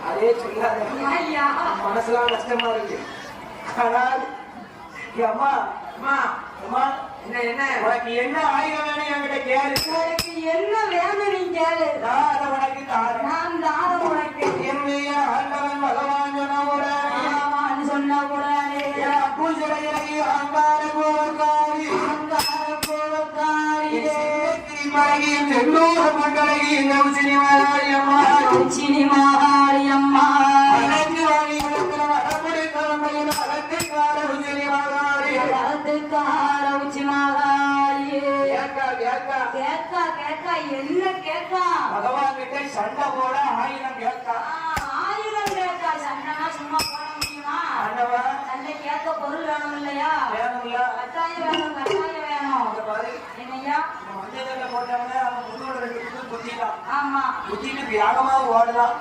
அதே சொல்லாத மனசுலாம் கஷ்டமா இருக்கு. ஆனால் அம்மா அம்மா அம்மா என்ன உனக்கு என்ன ஆயுதம் வேணும் என்கிட்ட கேளு. உனக்கு என்ன வேணும் நீ கேளு. நான் உனக்கு தாரேன். நான் தாரம் உனக்கு. என்னுடைய ஆண்டவன் பகவான் சொன்ன உடனே பூஜைகளை அங்கார கோவக்காரி மலையின் எல்லோரு மக்களை சினிமாரியம்மா சினிமாரியம்மா அழகு வாங்கி வடமுறை தலைமையில் அலங்கார சினிமாரி கேக்கா என்ன கேக்கா பகவான் கிட்ட சண்டை போட ஆயுதம் கேட்கா. ஆயுதம் கேக்கா சண்டைனா சும்மா போட முடியுமா? சண்டை கேட்க பொருள் வேணும் இல்லையா? வேணும்ல. கட்டாயம் வேணும் என்னையா மஞ்சள் போட்டவங்க அவன் முன்னோட குத்திட்டான். ஆமா குத்திட்டு வேகமா ஓடலாம்.